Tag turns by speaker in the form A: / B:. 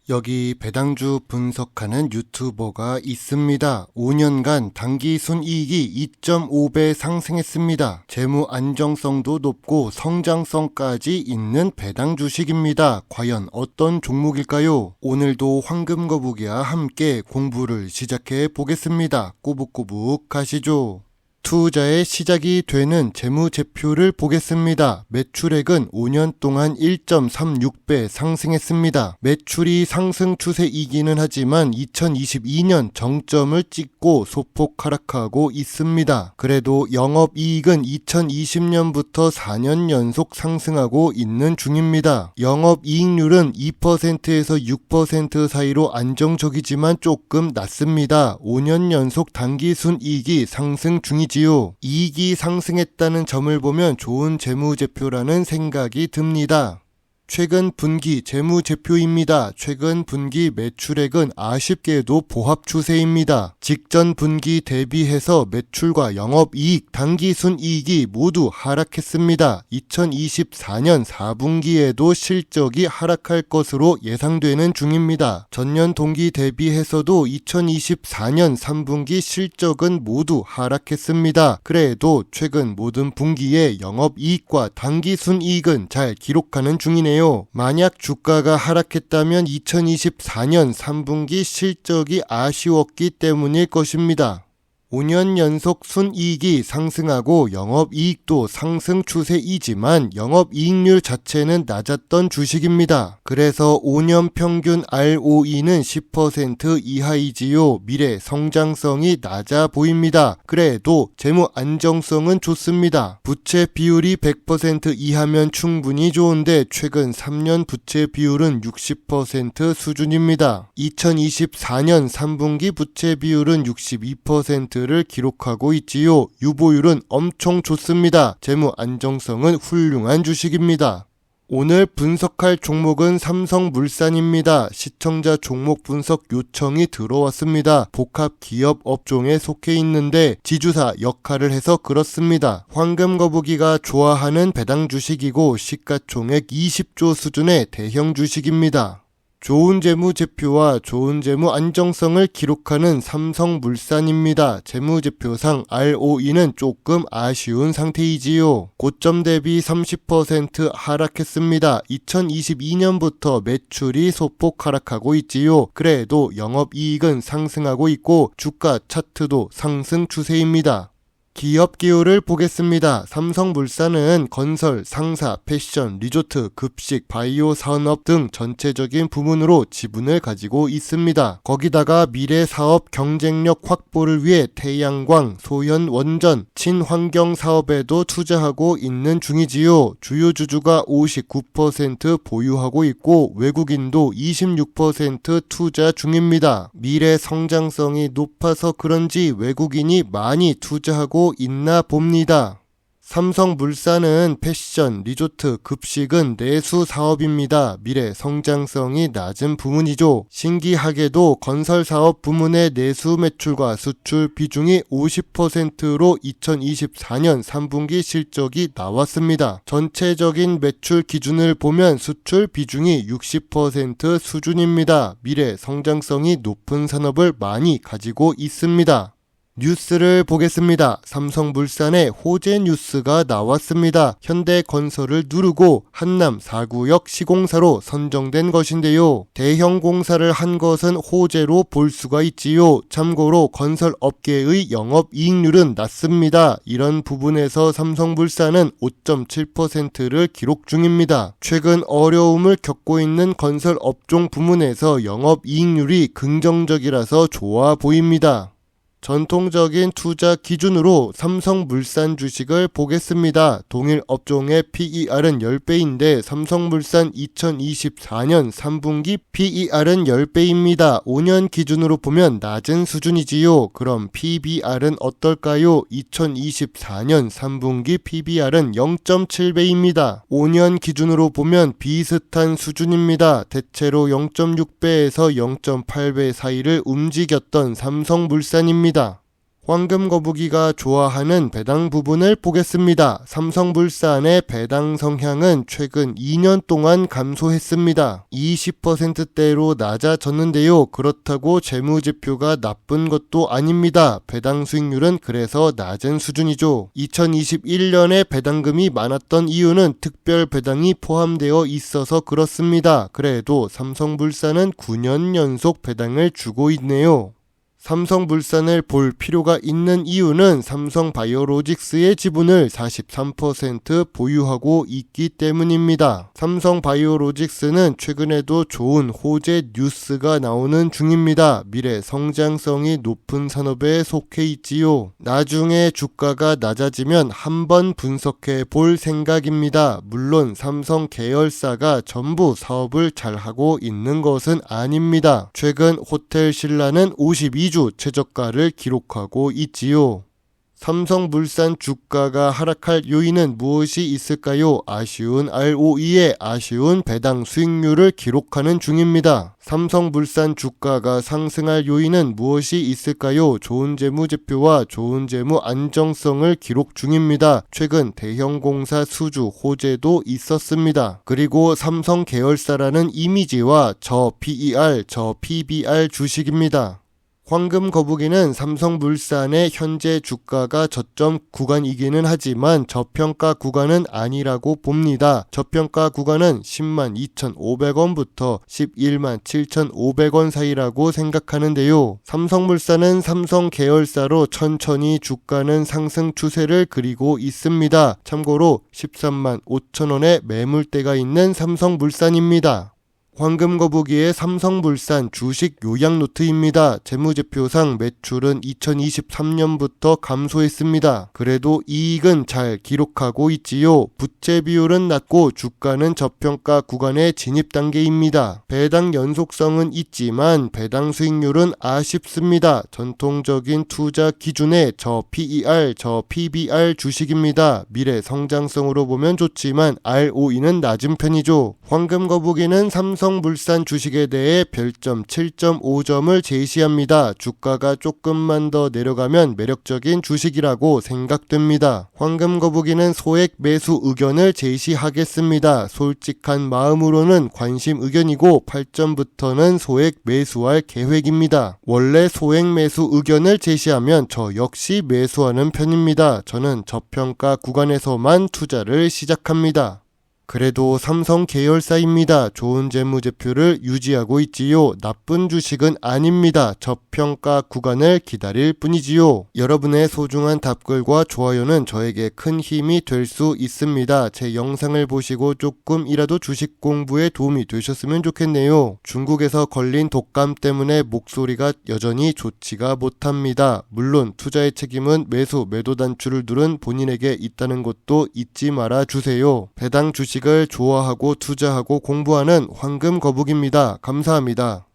A: 여기 배당주 분석하는 유튜버가 있습니다. 5년간 당기순이익이 2.5배 상승했습니다. 재무 안정성도 높고 성장성까지 있는 배당 주식입니다. 과연 어떤 종목일까요? 오늘도 황금거북이와 함께 공부를 시작해 보겠습니다. 꼬북꼬북 가시죠. 투자의 시작이 되는 재무제표를 보겠습니다. 매출액은 5년 동안 1.36배 상승했습니다. 매출이 상승 추세이기는 하지만 2022년 정점을 찍고 소폭 하락하고 있습니다. 그래도 영업이익은 2020년부터 4년 연속 상승하고 있는 중입니다. 영업이익률은 2%에서 6% 사이로 안정적이지만 조금 낮습니다. 5년 연속 당기순이익이 상승 중이지요. 이익이 상승했다는 점을 보면 좋은 재무제표라는 생각이 듭니다. 최근 분기 재무제표입니다. 최근 분기 매출액은 아쉽게도 보합 추세입니다. 직전 분기 대비해서 매출과 영업이익, 당기순이익이 모두 하락했습니다. 2024년 4분기에도 실적이 하락할 것으로 예상되는 중입니다. 전년 동기 대비해서도 2024년 3분기 실적은 모두 하락했습니다. 그래도 최근 모든 분기에 영업이익과 당기순이익은 잘 기록하는 중이네요. 만약 주가가 하락했다면 2024년 3분기 실적이 아쉬웠기 때문일 것입니다. 5년 연속 순이익이 상승하고 영업이익도 상승 추세이지만 영업이익률 자체는 낮았던 주식입니다. 그래서 5년 평균 ROE는 10% 이하이지요. 미래 성장성이 낮아 보입니다. 그래도 재무 안정성은 좋습니다. 부채 비율이 100% 이하면 충분히 좋은데 최근 3년 부채 비율은 60% 수준입니다. 2024년 3분기 부채 비율은 62%를 기록하고 있지요. 유보율은 엄청 좋습니다. 재무 안정성은 훌륭한 주식입니다. 오늘 분석할 종목은 삼성물산입니다. 시청자 종목 분석 요청이 들어왔습니다. 복합 기업 업종에 속해 있는데 지주사 역할을 해서 그렇습니다. 황금거북이가 좋아하는 배당 주식이고 시가총액 20조 수준의 대형 주식입니다. 좋은 재무제표와 좋은 재무 안정성을 기록하는 삼성물산입니다. 재무제표상 ROE는 조금 아쉬운 상태이지요. 고점 대비 30% 하락했습니다. 2022년부터 매출이 소폭 하락하고 있지요. 그래도 영업이익은 상승하고 있고 주가 차트도 상승 추세입니다. 기업 기호를 보겠습니다. 삼성물산은 건설, 상사, 패션, 리조트, 급식, 바이오 산업 등 전체적인 부문으로 지분을 가지고 있습니다. 거기다가 미래 사업 경쟁력 확보를 위해 태양광, 소형 원전, 친환경 사업에도 투자하고 있는 중이지요. 주요 주주가 59% 보유하고 있고 외국인도 26% 투자 중입니다. 미래 성장성이 높아서 그런지 외국인이 많이 투자하고 있나 봅니다. 삼성물산은 패션, 리조트, 급식은 내수 사업입니다. 미래 성장성이 낮은 부문이죠. 신기하게도 건설 사업 부문의 내수 매출과 수출 비중이 50%로 2024년 3분기 실적이 나왔습니다. 전체적인 매출 기준을 보면 수출 비중이 60% 수준입니다. 미래 성장성이 높은 산업을 많이 가지고 있습니다. 뉴스를 보겠습니다. 삼성물산의 호재 뉴스가 나왔습니다. 현대건설을 누르고 한남 4구역 시공사로 선정된 것인데요. 대형 공사를 한 것은 호재로 볼 수가 있지요. 참고로 건설업계의 영업이익률은 낮습니다. 이런 부분에서 삼성물산은 5.7%를 기록 중입니다. 최근 어려움을 겪고 있는 건설업종 부문에서 영업이익률이 긍정적이라서 좋아 보입니다. 전통적인 투자 기준으로 삼성물산 주식을 보겠습니다. 동일 업종의 PER은 10배인데 삼성물산 2024년 3분기 PER은 10배입니다. 5년 기준으로 보면 낮은 수준이지요. 그럼 PBR은 어떨까요? 2024년 3분기 PBR은 0.7배입니다. 5년 기준으로 보면 비슷한 수준입니다. 대체로 0.6배에서 0.8배 사이를 움직였던 삼성물산입니다. 황금 거북이가 좋아하는 배당 부분을 보겠습니다. 삼성물산의 배당 성향은 최근 2년 동안 감소했습니다. 20%대로 낮아졌는데요. 그렇다고 재무제표가 나쁜 것도 아닙니다. 배당 수익률은 그래서 낮은 수준이죠. 2021년에 배당금이 많았던 이유는 특별 배당이 포함되어 있어서 그렇습니다. 그래도 삼성물산은 9년 연속 배당을 주고 있네요. 삼성물산을 볼 필요가 있는 이유는 삼성바이오로직스의 지분을 43% 보유하고 있기 때문입니다. 삼성바이오로직스는 최근에도 좋은 호재 뉴스가 나오는 중입니다. 미래 성장성이 높은 산업에 속해 있지요. 나중에 주가가 낮아지면 한번 분석해 볼 생각입니다. 물론 삼성 계열사가 전부 사업을 잘하고 있는 것은 아닙니다. 최근 호텔신라는 52주 최저가를 기록하고 있지요. 삼성물산 주가가 하락할 요인은 무엇이 있을까요? 아쉬운 ROE에 아쉬운 배당 수익률을 기록하는 중입니다. 삼성물산 주가가 상승할 요인은 무엇이 있을까요? 좋은 재무제표와 좋은 재무 안정성을 기록 중입니다. 최근 대형공사 수주 호재도 있었습니다. 그리고 삼성 계열사라는 이미지와 저 PER, 저 PBR 주식입니다. 황금 거북이는 삼성물산의 현재 주가가 저점 구간이기는 하지만 저평가 구간은 아니라고 봅니다. 저평가 구간은 10만 2,500원부터 11만 7,500원 사이라고 생각하는데요. 삼성물산은 삼성 계열사로 천천히 주가는 상승 추세를 그리고 있습니다. 참고로 13만 5천원의 매물대가 있는 삼성물산입니다. 황금 거북이의 삼성물산 주식 요약 노트입니다. 재무제표상 매출은 2023년부터 감소했습니다. 그래도 이익은 잘 기록하고 있지요. 부채 비율은 낮고 주가는 저평가 구간의 진입 단계입니다. 배당 연속성은 있지만 배당 수익률은 아쉽습니다. 전통적인 투자 기준의 저 PER, 저 PBR 주식입니다. 미래 성장성으로 보면 좋지만 ROE는 낮은 편이죠. 황금 거북이는 삼성물산 주식에 대해 별점 7.5점을 제시합니다. 주가가 조금만 더 내려가면 매력적인 주식이라고 생각됩니다. 황금 거북이는 소액 매수 의견을 제시하겠습니다. 솔직한 마음으로는 관심 의견이고 8점부터는 소액 매수할 계획입니다. 원래 소액 매수 의견을 제시하면 저 역시 매수하는 편입니다. 저는 저평가 구간에서만 투자를 시작합니다. 그래도 삼성 계열사입니다. 좋은 재무제표를 유지하고 있지요. 나쁜 주식은 아닙니다. 저평가 구간을 기다릴 뿐이지요. 여러분의 소중한 답글과 좋아요는 저에게 큰 힘이 될 수 있습니다. 제 영상을 보시고 조금이라도 주식 공부에 도움이 되셨으면 좋겠네요. 중국에서 걸린 독감 때문에 목소리가 여전히 좋지가 못합니다. 물론 투자의 책임은 매도 단추를 누른 본인에게 있다는 것도 잊지 말아 주세요. 배당 주식을 좋아하고 투자하고 공부하는 황금 거북입니다. 감사합니다.